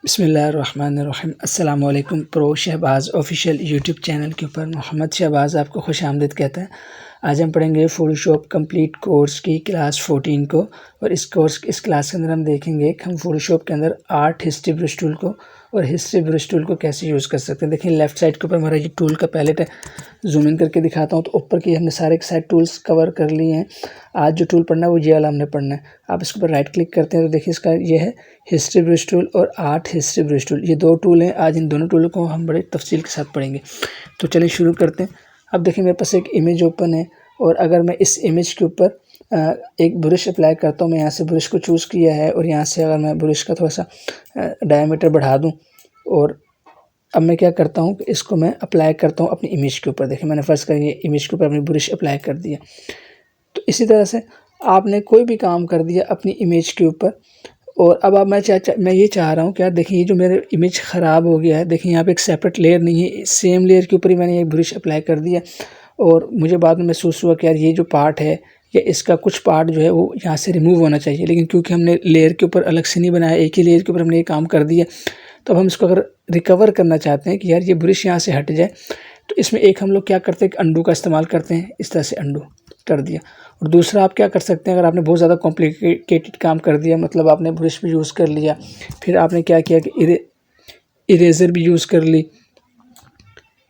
बिस्मिल्लाहिर्रहमानिर्रहीम। अस्सलाम वालेकुम। Pro Shahbaz official YouTube channel के ऊपर मोहम्मद शहबाज़ आपको खुश आमदीद कहता है। आज हम पढ़ेंगे फ़ोटोशॉप कंप्लीट कोर्स की क्लास 14 को, और इस क्लास के अंदर हम देखेंगे कि हम फ़ोटोशॉप के अंदर आर्ट हिस्ट्री ब्रश टूल को और हिस्ट्री ब्रश टूल को कैसे यूज़ कर सकते हैं। देखिए लेफ़्ट साइड के ऊपर हमारा ये टूल का पैलेट है। जूम इन करके दिखाता हूँ तो ऊपर की हमने सारे के सारे टूल्स कवर कर लिए हैं। आज जो टूल पढ़ना है वो ये वाला हमने पढ़ना है। आप इसके ऊपर राइट क्लिक करते हैं तो देखिए इसका ये है हिस्ट्री ब्रश टूल और आर्ट हिस्ट्री ब्रश टूल। ये दो टूल हैं। आज इन दोनों टूलों को हम बड़े तफसील के साथ पढ़ेंगे। तो चलिए शुरू करते हैं। अब देखिए मेरे पास एक इमेज ओपन है, और अगर मैं इस इमेज के ऊपर एक ब्रश अप्लाई करता हूँ, मैं यहाँ से ब्रश को चूज़ किया है, और यहाँ से अगर मैं ब्रश का थोड़ा सा डायमीटर बढ़ा दूँ, और अब मैं क्या करता हूँ कि इसको मैं अप्लाई करता हूँ अपनी इमेज के ऊपर। देखिए मैंने फर्स्ट कर ये इमेज के ऊपर अपनी ब्रश अप्लाई कर दिया। तो इसी तरह से आपने कोई भी काम कर दिया अपनी इमेज के ऊपर, और अब मैं ये चाह रहा हूँ कि यार देखिए ये जो मेरे इमेज ख़राब हो गया है, देखिए यहाँ पे एक सेपरेट लेयर नहीं है, सेम लेयर के ऊपर ही मैंने एक ब्रश अप्लाई कर दिया, और मुझे बाद में महसूस हुआ कि यार ये जो पार्ट है या इसका कुछ पार्ट जो है वो यहाँ से रिमूव होना चाहिए, लेकिन क्योंकि हमने लेयर के ऊपर अलग से नहीं बनाया, एक ही लेयर के ऊपर हमने ये काम कर दिया। तो अब हम इसको अगर रिकवर करना चाहते हैं कि यार ये ब्रश यहाँ से हट जाए, तो इसमें एक हम लोग क्या करते हैं कि अंडू का इस्तेमाल करते हैं। इस तरह से अंडू कर दिया। और दूसरा आप क्या कर सकते हैं, अगर आपने बहुत ज़्यादा कॉम्प्लिकेटेड काम कर दिया, मतलब आपने ब्रश भी यूज़ कर लिया, फिर आपने क्या किया कि इरेज़र भी यूज़ कर ली,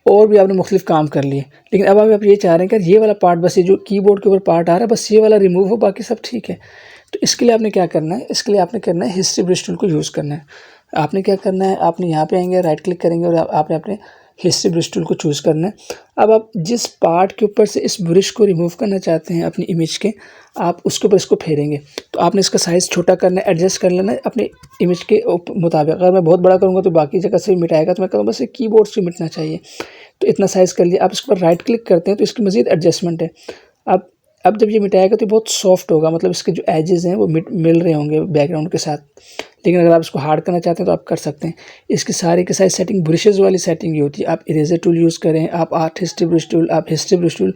और भी आपने मुख्तलिफ काम कर लिए, लेकिन अब आप ये चाह रहे हैं कि ये वाला पार्ट, बस ये जो कीबोर्ड के ऊपर पार्ट आ रहा है बस ये वाला रिमूव हो, बाकी सब ठीक है। तो इसके लिए आपने क्या करना है, इसके लिए आपने करना है हिस्ट्री ब्रश टूल को यूज़ करना है। आपने क्या करना है, आपने यहाँ पे आएंगे, राइट क्लिक करेंगे, और आपने अपने हिस्ट्री ब्रश टूल को चूज़ करना है। अब आप जिस पार्ट के ऊपर से इस ब्रश को रिमूव करना चाहते हैं अपनी इमेज के, आप उसके ऊपर इसको फेरेंगे। तो आपने इसका साइज़ छोटा करना है, एडजस्ट कर लेना है अपनी इमेज के मुताबिक। अगर मैं बहुत बड़ा करूँगा तो बाकी जगह से भी मिटाएगा, तो मैं कहूँ बस ये कीबोर्ड से मिटना चाहिए। तो इतना साइज़ कर लिया। आप इसके ऊपर राइट क्लिक करते हैं तो इसकी मज़ीद एडजस्टमेंट है। अब जब ये मिटाएगा तो बहुत सॉफ्ट होगा, मतलब इसके जो एजेस हैं वो मिल रहे होंगे बैकग्राउंड के साथ। लेकिन अगर आप इसको हार्ड करना चाहते हैं तो आप कर सकते हैं। इसकी सारी की सारी सेटिंग ब्रशेज़ वाली सेटिंग ये होती है। आप इरेजर टूल यूज़ करें, आप आर्ट हिस्ट्री ब्रश टूल, आप हिस्ट्री ब्रश टूल,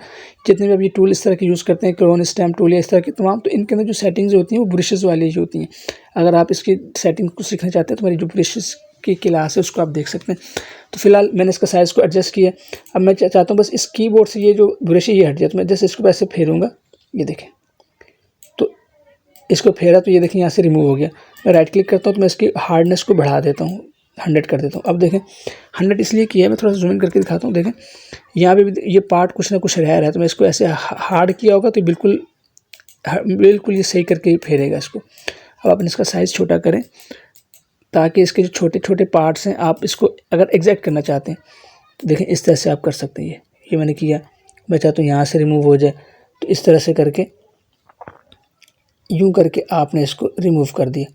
जितने भी आप ये टूल इस तरह के यूज़ करते हैं, क्रेयॉन स्टैम्प टूल या इस तरह के तमाम, तो इनके अंदर जो सेटिंग्स होती हैं वो ब्रशेज़ वाली ही होती हैं। अगर आप इसकी सेटिंग को सीखना चाहते हैं तो हमारी जो ब्रशेज़ की क्लास है उसको आप देख सकते हैं। तो फिलहाल मैंने इसका साइज़ को एडजस्ट किया। अब मैं चाहता हूँ बस इस कीबोर्ड से ये जो ब्रश है ये हट जाए, तो मैं जैसे इसको ऐसे फेरूँगा, ये देखें, तो इसको फेरा तो ये देखें यहाँ से रिमूव हो गया। मैं राइट क्लिक करता हूँ तो मैं इसकी हार्डनेस को बढ़ा देता हूँ, 100 कर देता हूँ। अब देखें 100 इसलिए किया है, मैं थोड़ा सा जूम इन करके दिखाता हूँ। देखें यहाँ पे भी ये पार्ट कुछ ना कुछ रह रहा है, तो मैं इसको ऐसे हार्ड किया होगा तो बिल्कुल ये सही करके ही फेरेगा इसको। अब आप इसका साइज़ छोटा करें ताकि इसके जो छोटे छोटे पार्ट्स हैं आप इसको अगर एग्जैक्ट करना चाहते हैं तो देखें इस तरह से आप कर सकते हैं। ये मैंने किया, मैं चाहता हूँ यहाँ से रिमूव हो जाए, तो इस तरह से करके यूँ करके आपने इसको रिमूव कर दिया।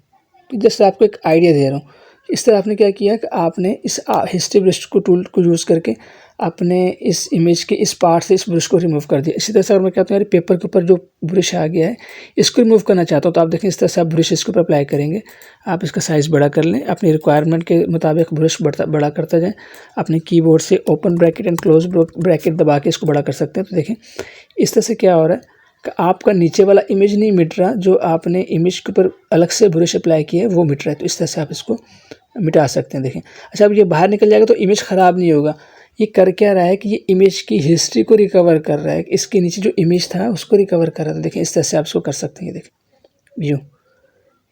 तो जैसे आपको एक आइडिया दे रहा हूँ, इस तरह आपने क्या किया कि आपने इस हिस्ट्री ब्रश को टूल को यूज़ करके आपने इस इमेज के इस पार्ट से इस ब्रश को रिमूव कर दिया। इसी तरह से अगर मैं कहता हूँ यार पेपर के ऊपर जो ब्रश आ गया है इसको रिमूव करना चाहता हूँ, तो आप देखें इस तरह से आप ब्रश इसके ऊपर अप्लाई करेंगे। आप इसका साइज़ बड़ा कर लें, अपनी रिक्वायरमेंट के मुताबिक ब्रश बड़ा करता जाएँ। अपने कीबोर्ड से open bracket and close bracket दबा के इसको बड़ा कर सकते हैं। तो देखें इस तरह से क्या हो रहा है कि आपका नीचे वाला इमेज नहीं मिट रहा, जो आपने इमेज के ऊपर अलग से ब्रश अप्लाई किया है वो मिट रहा है। तो इस तरह से आप इसको मिटा सकते हैं। देखें अच्छा, अब ये बाहर निकल जाएगा तो इमेज ख़राब नहीं होगा। ये कर क्या रहा है कि ये इमेज की हिस्ट्री को रिकवर कर रहा है, इसके नीचे जो इमेज था उसको रिकवर कर रहा था। देखें इस तरह से आप इसको कर सकते हैं। देखें यूँ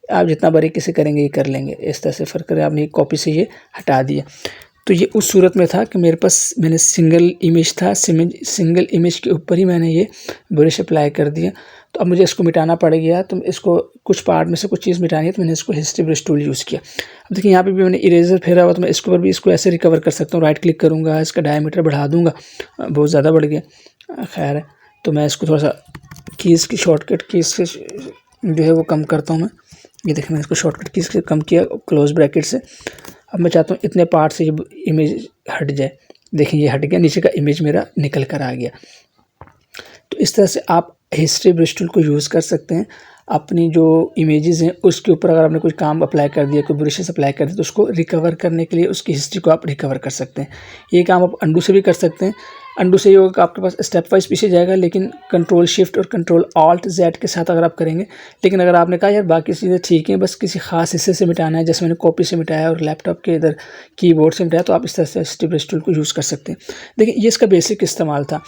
आप जितना बारीकी से करेंगे ये कर लेंगे। इस तरह से फ़र्क करें, आपने कॉपी से ये हटा दिया। तो ये उस सूरत में था कि मेरे पास मैंने सिंगल इमेज था, सिंगल इमेज के ऊपर ही मैंने ये ब्रश अप्लाई कर दिया। तो अब मुझे इसको मिटाना पड़ गया, तो इसको कुछ पार्ट में से कुछ चीज़ मिटानी है, तो मैंने इसको हिस्ट्री ब्रश टूल यूज़ किया। अब देखिए यहाँ पे भी मैंने इरेजर फेरा हुआ, तो मैं इसके ऊपर भी इसको ऐसे रिकवर कर सकता हूँ। राइट क्लिक करूँगा, इसका डायमीटर बढ़ा दूँगा, बहुत ज़्यादा बढ़ गया, खैर है। तो मैं इसको थोड़ा सा कीज़ की शॉर्टकट कीज़ से जो है वो कम करता हूँ मैं। ये देखिए मैंने इसको शॉर्टकट कीज़ से कम किया क्लोज ब्रैकेट से। अब मैं चाहता हूँ इतने पार्ट से ये इमेज हट जाए। देखिए ये हट गया, नीचे का इमेज मेरा निकल कर आ गया। तो इस तरह से आप हिस्ट्री ब्रश टूल को यूज़ कर सकते हैं। अपनी जो इमेजेस हैं उसके ऊपर अगर आपने कोई काम अप्लाई कर दिया, कोई ब्रशेस अप्लाई कर दिया, तो उसको रिकवर करने के लिए उसकी हिस्ट्री को आप रिकवर कर सकते हैं। ये काम आप अंडू से भी कर सकते हैं। अंडू से ये होगा कि आपके पास स्टेप वाइज पीछे जाएगा, लेकिन कंट्रोल शिफ्ट और कंट्रोल ऑल्ट जेड के साथ अगर आप करेंगे। लेकिन अगर आपने कहा यार बाकी चीज़ें ठीक हैं, बस किसी खास हिस्से से मिटाना है, जैसे मैंने कॉपी से मिटाया और लैपटॉप के इधर कीबोर्ड से मिटाया, तो आप इस तरह से शिफ्ट ब्रश टूल को यूज़ कर सकते हैं। देखिए ये इसका बेसिक इस्तेमाल था।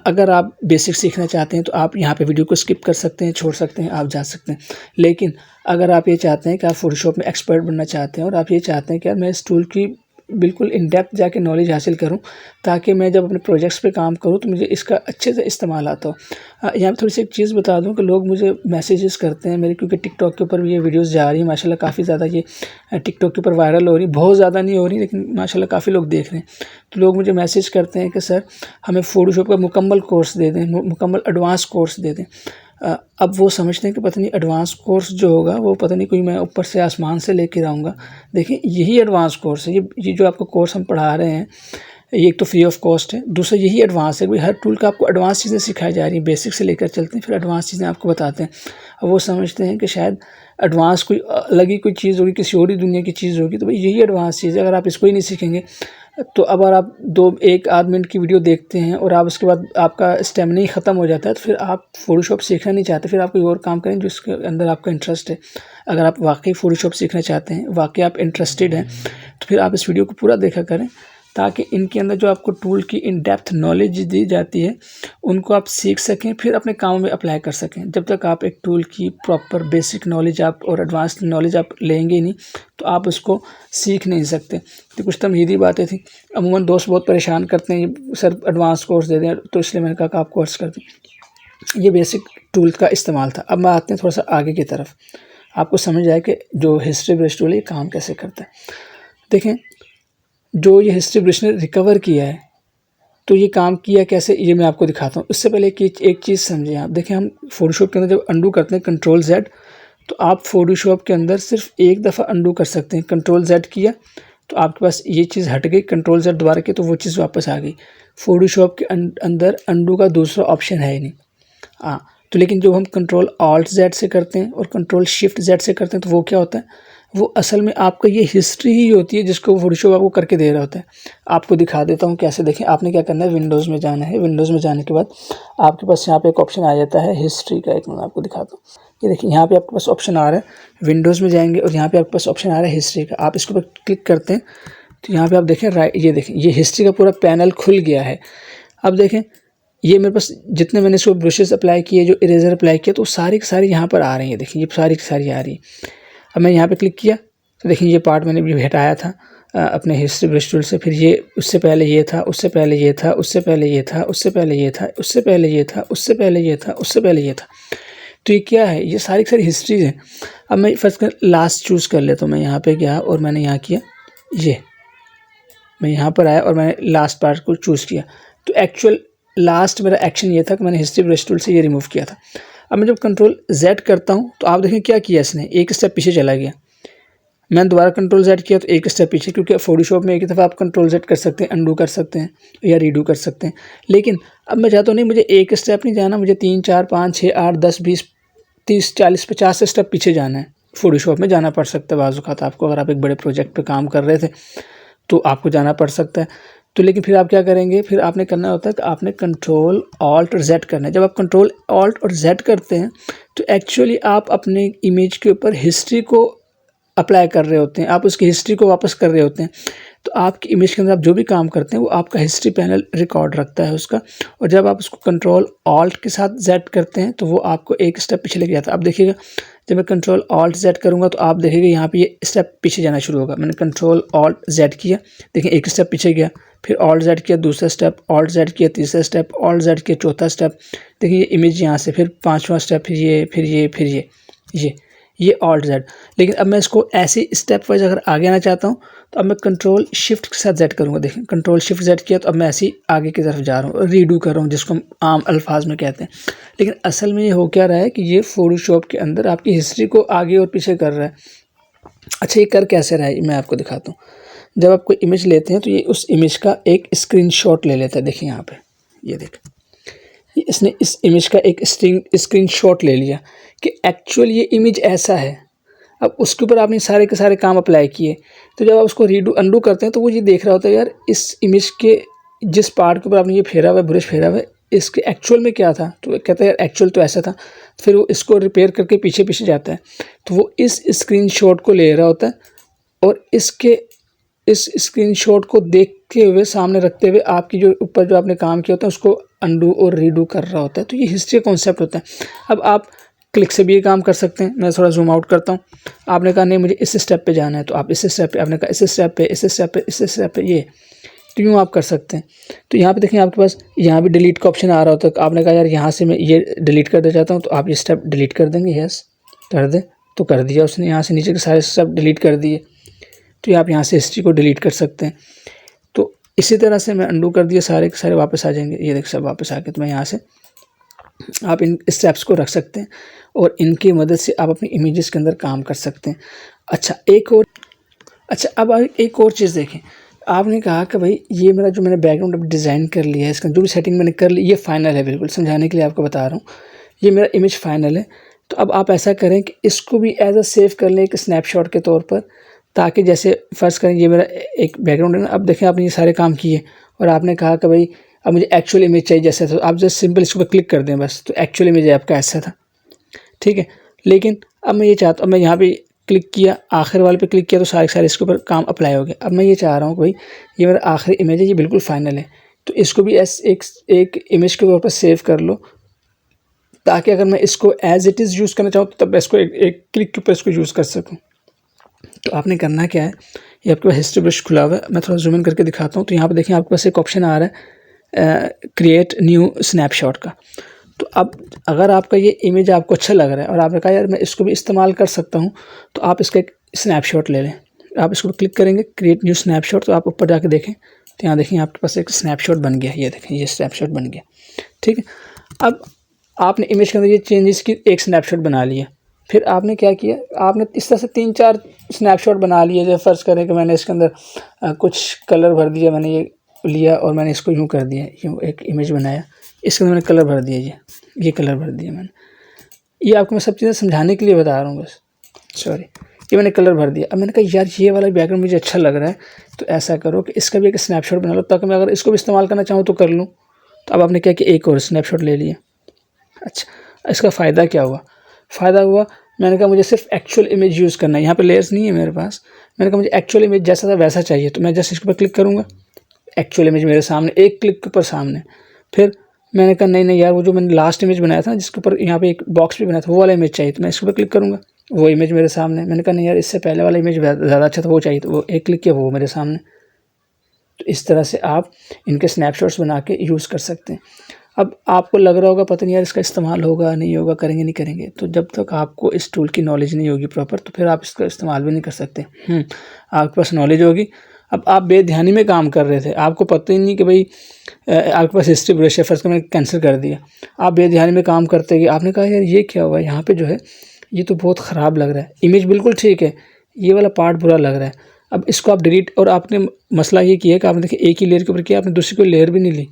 अगर आप बेसिक सीखना चाहते हैं तो आप यहाँ पे वीडियो को स्किप कर सकते हैं, छोड़ सकते हैं, आप जा सकते हैं। लेकिन अगर आप ये चाहते हैं कि आप फोटोशॉप में एक्सपर्ट बनना चाहते हैं और आप ये चाहते हैं कि यार मैं इस टूल की बिल्कुल इन डेप्थ जाके नॉलेज हासिल करूं, ताकि मैं जब अपने प्रोजेक्ट्स पे काम करूं तो मुझे इसका अच्छे से इस्तेमाल आता हो। यहाँ पे थोड़ी सी एक चीज़ बता दूं कि लोग मुझे मैसेजेस करते हैं मेरे, क्योंकि टिकटॉक के ऊपर भी ये वीडियोस जा रही हैं माशाल्लाह, काफ़ी ज़्यादा ये टिकटॉक के ऊपर वायरल हो रही, बहुत ज़्यादा नहीं हो रही लेकिन माशाल्लाह काफ़ी लोग देख रहे हैं। तो लोग मुझे मैसेज करते हैं कि सर हमें फ़ोटोशॉप का मुकम्मल कोर्स दे दें, मुकम्मल एडवांस कोर्स दे दें। अब वो समझते हैं कि पता नहीं एडवांस कोर्स जो होगा वो पता नहीं कोई मैं ऊपर से आसमान से लेकर आऊँगा। देखिए यही एडवांस कोर्स है, ये जो आपको कोर्स हम पढ़ा रहे हैं ये एक तो फ्री ऑफ कॉस्ट है, दूसरा यही एडवांस है। भाई हर टूल का आपको एडवांस चीज़ें सिखाई जा रही हैं, बेसिक से लेकर चलते हैं फिर एडवांस चीज़ें आपको बताते हैं। अब वो समझते हैं कि शायद एडवांस कोई अलग ही कोई चीज़ होगी, किसी और ही दुनिया की चीज़ होगी। तो भाई यही एडवांस चीज़ है, अगर आप इसको ही नहीं सीखेंगे तो अब अगर आप 1 आध मिनट की वीडियो देखते हैं और आप उसके बाद आपका स्टेमिना ही ख़त्म हो जाता है, तो फिर आप फ़ोटोशॉप सीखना नहीं चाहते, फिर आप कोई और काम करें जिसके अंदर आपका इंटरेस्ट है। अगर आप वाकई फ़ोटोशॉप सीखना चाहते हैं, वाकई आप इंटरेस्टेड हैं, तो फिर आप इस वीडियो को पूरा देखा करें, ताकि इनके अंदर जो आपको टूल की इन डेप्थ नॉलेज दी जाती है उनको आप सीख सकें, फिर अपने कामों में अप्लाई कर सकें। जब तक आप एक टूल की प्रॉपर बेसिक नॉलेज आप और एडवांस नॉलेज आप लेंगे ही नहीं तो आप उसको सीख नहीं सकते। तो कुछ तमहीदी बातें थी। अमूमन दोस्त बहुत परेशान करते हैं, सर एडवांस कोर्स दे दें, तो इसलिए मैंने कहा कि आप कोर्स कर दें। ये बेसिक टूल का इस्तेमाल था। अब मैं आते हैं थोड़ा सा आगे की तरफ, आपको समझ आए कि जो हिस्ट्री ब्रश टूल है ये काम कैसे करता है। देखें जो ये हिस्ट्री ब्रश ने रिकवर किया है तो ये काम किया कैसे, ये मैं आपको दिखाता हूँ। उससे पहले एक चीज़ समझें आप। देखें हम फ़ोटोशॉप के अंदर जब अंडू करते हैं कंट्रोल Z, तो आप फ़ोटोशॉप के अंदर सिर्फ एक दफ़ा अंडू कर सकते हैं। कंट्रोल Z किया तो आपके पास ये चीज़ हट गई, कंट्रोल Z दोबारा किया तो वो चीज़ वापस आ गई। फ़ोटोशॉप के अंदर अंडू का दूसरा ऑप्शन है ही नहीं। हाँ, तो लेकिन जब हम कंट्रोल ऑल्ट Z से करते हैं और कंट्रोल शिफ्ट Z से करते हैं तो वो क्या होता है, वो असल में आपका ये हिस्ट्री ही होती है जिसको फोटोशॉप आपको करके दे रहा होता है। आपको दिखा देता हूँ कैसे। देखें आपने क्या करना है, विंडोज़ में जाना है। विंडोज़ में जाने के बाद आपके पास यहाँ पे एक ऑप्शन आ जाता है हिस्ट्री का। एक मिनट आपको दिखाता हूँ। ये देखिए यहाँ पे आपके पास ऑप्शन आ रहा है, विंडोज़ में जाएंगे और यहाँ पे आपके पास ऑप्शन आ रहा है हिस्ट्री का। आप इसके ऊपर क्लिक करते हैं तो यहाँ पे आप देखें राइट, ये देखें ये हिस्ट्री का पूरा पैनल खुल गया है। अब देखें ये मेरे पास जितने मैंने इसको ब्रशेस अप्लाई किए, जो इरेजर अप्लाई किया, तो सारी की सारी यहाँ पर आ रही है। देखिए ये सारी की सारी आ रही है। अब मैं यहाँ पे क्लिक किया तो देखिए ये पार्ट मैंने भी हटाया था अपने हिस्ट्री ब्रश टूल से। फिर ये उससे पहले ये था, उससे पहले ये था, उससे पहले ये था, उससे पहले ये था, उससे पहले ये था, उससे पहले ये था, उससे पहले ये था। तो ये क्या है, ये सारी की सारी हिस्ट्रीज हैं। अब मैं फर्स्ट लास्ट चूज़ कर लेता हूँ। मैं यहाँ पे गया और मैंने यहाँ किया, ये मैं यहाँ पर आया और मैंने लास्ट पार्ट को चूज़ किया। तो एक्चुअल लास्ट मेरा एक्शन ये था कि मैंने हिस्ट्री ब्रश टूल से ये रिमूव किया था। अब मैं जब कंट्रोल Z करता हूँ तो आप देखें क्या किया इसने, एक स्टेप पीछे चला गया। मैंने दोबारा कंट्रोल Z किया तो एक स्टेप पीछे, क्योंकि फोटोशॉप में एक ही दफ़ा आप कंट्रोल Z कर सकते हैं, अंडू कर सकते हैं या रीडू कर सकते हैं। लेकिन अब मैं चाहता हूँ नहीं, मुझे एक स्टेप नहीं जाना, मुझे 3 4 5 6 8 10 20 30 40 50 स्टेप पीछे जाना है। फोटोशॉप में जाना पड़ सकता है बाज़ औक़ात आपको, अगर आप एक बड़े प्रोजेक्ट पर काम कर रहे थे तो आपको जाना पड़ सकता है। तो लेकिन फिर आप क्या करेंगे, फिर आपने करना होता है कि आपने कंट्रोल ऑल्ट और Z करना है। जब आप कंट्रोल ऑल्ट और Z करते हैं तो एक्चुअली आप अपने इमेज के ऊपर हिस्ट्री को अप्लाई कर रहे होते हैं, आप उसकी हिस्ट्री को वापस कर रहे होते हैं। तो आपकी इमेज के अंदर आप जो भी काम करते हैं वो आपका हिस्ट्री पैनल रिकॉर्ड रखता है उसका। और जब आप उसको कंट्रोल ऑल्ट के साथ Z करते हैं तो वो आपको एक स्टेप पीछे लेके जाता है। अब देखिएगा जब मैं कंट्रोल ऑल्ट Z करूँगा तो आप देखेंगे यहाँ पे ये स्टेप पीछे जाना शुरू होगा। मैंने कंट्रोल ऑल्ट Z किया, देखिए एक स्टेप पीछे गया, फिर ऑल्ट Z किया दूसरा स्टेप, ऑल्ट Z किया तीसरा स्टेप, ऑल्ट Z किया चौथा स्टेप। देखिए ये इमेज यहाँ से, फिर पाँचवा स्टेप, फिर ये फिर ये फिर ये ऑल्ट Z। लेकिन अब मैं इसको ऐसे स्टेप वाइज अगर आगे आना चाहता हूँ तो अब मैं कंट्रोल शिफ्ट के साथ Z करूँगा। देखें कंट्रोल शिफ्ट Z किया तो अब मैं ऐसे ही आगे की तरफ जा रहा हूँ, रीडू कर रहा हूँ जिसको हम आम अल्फाज में कहते हैं। लेकिन असल में ये हो क्या रहा है कि ये फोटोशॉप के अंदर आपकी हिस्ट्री को आगे और पीछे कर रहा है। अच्छा ये कर कैसे रहा है मैं आपको दिखाता हूँ। जब आप कोई इमेज लेते हैं तो ये उस इमेज का एक स्क्रीनशॉट ले लेता है। देखिए यहाँ पे ये देखें, इसने इस इमेज का एक स्क्रीनशॉट ले लिया कि एक्चुअल ये इमेज ऐसा है। अब उसके ऊपर आपने सारे के सारे काम अप्लाई किए, तो जब आप उसको रीडू अंडू करते हैं तो वो ये देख रहा होता है यार इस इमेज के जिस पार्ट के ऊपर आपने ये फेरा हुआ है, ब्रश फेरा हुआ है, इसके एक्चुअल में क्या था, तो कहते हैं एक्चुअल तो ऐसा था। फिर वो इसको रिपेयर करके पीछे पीछे जाता है, तो वो इस स्क्रीनशॉट को ले रहा होता है और इस स्क्रीनशॉट को देखते हुए, सामने रखते हुए, आपकी जो ऊपर जो आपने काम किया होता है उसको अनडू और रीडू कर रहा होता है। तो ये हिस्ट्री कॉन्सेप्ट होता है। अब आप क्लिक से भी ये काम कर सकते हैं। मैं थोड़ा जूम आउट करता हूँ। आपने कहा नहीं मुझे इस स्टेप पे जाना है, तो आप इस स्टेप पे, आपने कहा इस स्टेप पे, इस स्टेप पे, इस स्टेप पे, ये तो यूँ आप कर सकते हैं। तो यहाँ पे देखें आपके पास यहाँ भी डिलीट का ऑप्शन आ रहा होता है। आपने कहा यार यहाँ से मैं ये डिलीट कर दे चाहता हूँ, तो आप ये स्टेप डिलीट कर देंगे। यस कर दे, तो कर दिया उसने। यहाँ से नीचे के सारे स्टेप डिलीट कर दिए। तो आप यहाँ से हिस्ट्री को डिलीट कर सकते हैं। तो इसी तरह से मैं अंडू कर दिया, सारे के सारे वापस आ जाएंगे। ये देख सब वापस आ गए। तो मैं यहाँ से आप इन स्टेप्स को रख सकते हैं और इनकी मदद से आप अपनी इमेजेस के अंदर काम कर सकते हैं। अच्छा अब एक और चीज़ देखें। आपने कहा कि भाई ये मेरा जो मैंने बैकग्राउंड अब डिज़ाइन कर लिया है, इसका जो भी सेटिंग मैंने कर ली, ये फाइनल है। बिल्कुल समझाने के लिए आपको बता रहा हूँ, ये मेरा इमेज फाइनल है। तो अब आप ऐसा करें कि इसको भी एज अ सेव कर लें एक स्नैपशॉट के तौर पर, ताकि जैसे फर्ज करें ये मेरा एक बैकग्राउंड है ना। अब देखें आपने ये सारे काम किए और आपने कहा कि भाई अब मुझे एक्चुअल इमेज चाहिए जैसे, तो आप जस्ट सिंपल इसके ऊपर क्लिक कर दें बस, तो एक्चुअल इमेज आपका ऐसा था, ठीक है। लेकिन अब मैं ये चाहता हूँ, मैं यहाँ पे क्लिक किया, आखिर वाले पे क्लिक किया, तो सारे के सारे इसके ऊपर काम अप्लाई हो गए। अब मैं ये चाह रहा हूँ कि भाई ये मेरा आखिरी इमेज है, ये बिल्कुल फाइनल है, तो इसको भी एक इमेज के तौर पर सेव कर लो, ताकि अगर मैं इसको एज इट इज़ यूज़ करना चाहूँ तो तब मैं इसको एक क्लिक के ऊपर इसको यूज़ कर सकूँ। तो आपने करना क्या है, ये आपके पास हिस्ट्री ब्रश खुला हुआ है। मैं थोड़ा जूम इन करके दिखाता हूँ। तो यहाँ पे देखिए आपके पास एक ऑप्शन आ रहा है क्रिएट न्यू स्नैपशॉट का। तो अब अगर आपका ये इमेज आपको अच्छा लग रहा है और आपने कहा यार मैं इसको भी इस्तेमाल कर सकता हूँ, तो आप इसका एक स्नैपशॉट ले लें। आप इसको क्लिक करेंगे क्रिएट न्यू स्नैपशॉट, तो आप ऊपर जाके देखें, तो यहाँ देखें आपके पास एक स्नैपशॉट बन गया। ये देखें ये स्नैपशॉट बन गया, ठीक है। अब आपने इमेज के अंदर ये चेंजेस की एक स्नैपशॉट बना लिया। फिर आपने क्या किया, आपने इस तरह से 3-4 स्नैपशॉट बना लिए। जैसे फ़र्ज़ करें कि मैंने इसके अंदर कुछ कलर भर दिया, मैंने ये लिया और मैंने इसको यूँ कर दिया, यूँ एक इमेज बनाया, इसके अंदर मैंने कलर भर दिया, ये कलर भर दिया मैंने। ये आपको मैं सब चीज़ें समझाने के लिए बता रहा हूँ बस, सॉरी। ये मैंने कलर भर दिया। अब मैंने कहा यार ये वाला बैकग्राउंड मुझे अच्छा लग रहा है, तो ऐसा करो कि इसका भी एक स्नैपशॉट बना लो, ताकि मैं अगर इसको भी इस्तेमाल करना चाहूँ तो कर लूँ। तो अब आपने क्या किया, एक और स्नैपशॉट ले लिया। अच्छा, इसका फ़ायदा क्या हुआ, फ़ायदा हुआ मैंने कहा मुझे सिर्फ एक्चुअल इमेज यूज़ करना है। यहाँ पे लेयर्स नहीं है मेरे पास। मैंने कहा मुझे एक्चुअल इमेज जैसा था वैसा चाहिए, तो मैं जस्ट इसके ऊपर क्लिक करूँगा, एक्चुअल इमेज मेरे सामने, एक क्लिक के ऊपर सामने। फिर मैंने कहा नहीं यार, वो जो मैंने लास्ट इमेज बनाया था ना, जिसके ऊपर यहाँ पे एक बॉक्स भी बनाया था, वो वाला इमेज चाहिए, तो मैं इसके ऊपर क्लिक करूँगा, वो इमेज मेरे सामने। मैंने कहा नहीं यार, इससे पहले वाला इमेज ज़्यादा अच्छा था, वो चाहिए, तो वो एक क्लिक किया, वो मेरे सामने। तो इस तरह से आप इनके स्नैपशॉट्स बना के यूज़ कर सकते हैं। अब आपको लग रहा होगा पता नहीं यार इसका इस्तेमाल होगा नहीं होगा, करेंगे नहीं करेंगे, तो जब तक आपको इस टूल की नॉलेज नहीं होगी प्रॉपर, तो फिर आप इसका इस्तेमाल भी नहीं कर सकते। आपके पास नॉलेज होगी। अब आप बेध्यानी में काम कर रहे थे, आपको पता ही नहीं कि भाई आपके पास हिस्ट्री ब्रश है, फर्स्ट मैंने कैंसिल कर दिया। आप बेध्यानी में काम करते गए, आपने कहा यार ये क्या हुआ, यहाँ पे जो है ये तो बहुत ख़राब लग रहा है, इमेज बिल्कुल ठीक है, ये वाला पार्ट बुरा लग रहा है। अब इसको आप डिलीट, और आपने मसला ये किया कि आपने देखिए एक ही लेयर के ऊपर किया, आपने दूसरी कोई लेयर भी नहीं ली।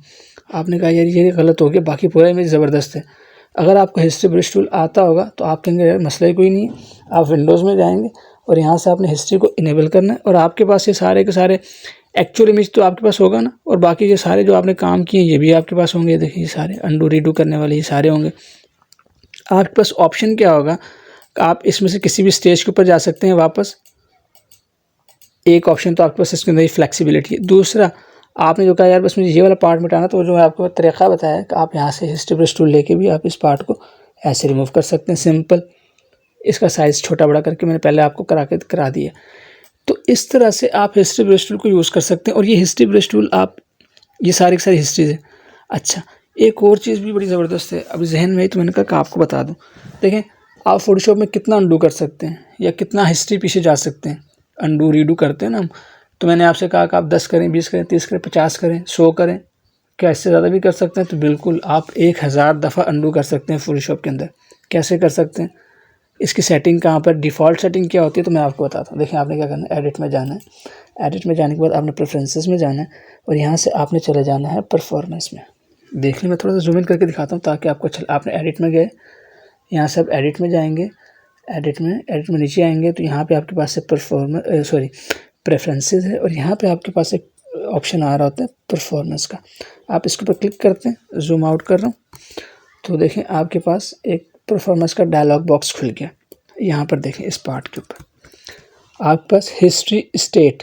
आपने कहा यार ये गलत हो गया, बाकी पूरा इमेज ज़बरदस्त है। अगर आपको हिस्ट्री ब्रश टूल आता होगा तो आप कहेंगे यार मसला ही कोई नहीं है। आप विंडोज़ में जाएंगे और यहाँ से आपने हिस्ट्री को इनेबल करना है, और आपके पास ये सारे के सारे एक्चुअल इमेज तो आपके पास होगा ना, और बाकी ये सारे जो आपने काम किए ये भी आपके पास होंगे। देखिए ये सारे अंडू रीडू करने वाले ये सारे होंगे। आपके पास ऑप्शन क्या होगा, आप इसमें से किसी भी स्टेज के ऊपर जा सकते हैं वापस। एक ऑप्शन तो आपके पास इसके अंदर ही फ्लेक्सिबिलिटी है। दूसरा, आपने जो कहा यार बस मुझे ये वाला पार्ट मिटाना, तो जो आपको तरीक़ा बताया कि आप यहाँ से हिस्ट्री ब्रश टूल लेके भी आप इस पार्ट को ऐसे रिमूव कर सकते हैं, सिंपल। इसका साइज़ छोटा बड़ा करके मैंने पहले आपको करा दिया। तो इस तरह से आप हिस्ट्री ब्रश टूल को यूज़ कर सकते हैं, और ये हिस्ट्री ब्रश टूल आप ये सारी की सारी हिस्ट्रीज़ है। अच्छा, एक और चीज़ भी बड़ी ज़बरदस्त है, अभी जहन में ही तो मैंने कहा कि आपको बता दूँ। देखें आप फ़ोटोशॉप में कितना अंडू कर सकते हैं या कितना हिस्ट्री पीछे जा सकते हैं। अंडू रीडू करते हैं ना हम, तो मैंने आपसे कहा कि आप 10 करें, 20 करें, 30 करें, 50 करें, 100 करें, क्या इससे ज़्यादा भी कर सकते हैं? तो बिल्कुल आप 1000 दफ़ा अंडू कर सकते हैं फ़ोटोशॉप के अंदर। कैसे कर सकते हैं? इसकी सेटिंग कहाँ पर, डिफ़ॉल्ट सेटिंग क्या होती है, तो मैं आपको बताता हूँ। देखिए आपने क्या करना है, एडिट में जाना है। एडिट में जाने के बाद आपने प्रेफरेंसेस में जाना है, और यहाँ से आपने चले जाना है परफॉर्मेंस में। देख ली, मैं थोड़ा सा जूम इन करके दिखाता हूँ ताकि आपको अच्छा। आपने एडिट में गए, यहाँ से आप एडिट में जाएंगे, एडिट में नीचे आएंगे, तो यहाँ पे आपके पास एक प्रेफरेंसेस है, और यहाँ पे आपके पास एक ऑप्शन आ रहा होता है परफॉर्मेंस का। आप इसके ऊपर क्लिक करते हैं, जूम आउट कर रहा हूँ तो देखें आपके पास एक परफॉर्मेंस का डायलॉग बॉक्स खुल गया। यहाँ पर देखें इस पार्ट के ऊपर आपके पास हिस्ट्री स्टेट,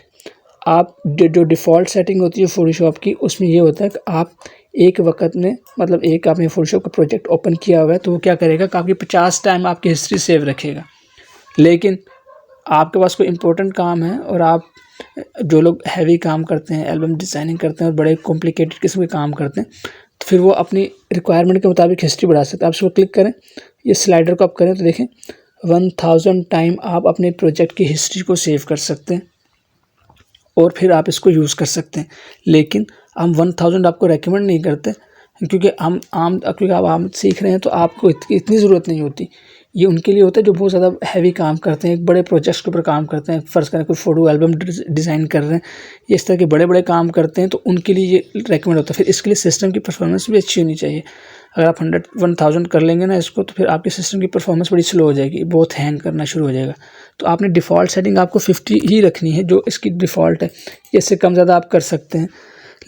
आप जो डिफ़ॉल्ट सेटिंग होती है फ़ोटोशॉप की, उसमें ये होता है कि आप एक वक्त में मतलब एक आपने फ़ोटोशॉप का प्रोजेक्ट ओपन किया हुआ है तो वो क्या करेगा कि आपकी 50 टाइम आपकी हिस्ट्री सेव रखेगा। लेकिन आपके पास कोई इम्पोर्टेंट काम है और आप जो लोग हैवी काम करते हैं, एल्बम डिज़ाइनिंग करते हैं और बड़े कॉम्प्लिकेटेड किस्म के काम करते हैं, तो फिर वो अपनी रिक्वायरमेंट के मुताबिक हिस्ट्री बढ़ा सकते हैं। आप इसको क्लिक करें, ये स्लाइडर को आप करें तो देखें 1000 टाइम आप अपने प्रोजेक्ट की हिस्ट्री को सेव कर सकते हैं और फिर आप इसको यूज़ कर सकते हैं। लेकिन हम 1000 आपको रेकमेंड नहीं करते क्योंकि क्योंकि आप आम सीख रहे हैं तो आपको इतनी ज़रूरत नहीं होती। ये उनके लिए होता है जो बहुत ज़्यादा हैवी काम करते हैं, एक बड़े प्रोजेक्ट्स के ऊपर काम करते हैं। फ़र्ज़ करें कोई फ़ोटो एल्बम डिज़ाइन कर रहे हैं, ये इस तरह के बड़े-बड़े काम करते हैं तो उनके लिए ये रेकमेंड होता है। फिर इसके लिए सिस्टम की परफॉर्मेंस भी अच्छी होनी चाहिए। अगर आप 1000 कर लेंगे ना इसको तो फिर आपके सिस्टम की परफॉर्मेंस बड़ी स्लो हो जाएगी, बहुत हैंग करना शुरू हो जाएगा। तो आपने डिफ़ॉल्ट सेटिंग आपको 50 ही रखनी है जो इसकी डिफ़ॉल्ट है। इससे कम ज़्यादा आप कर सकते हैं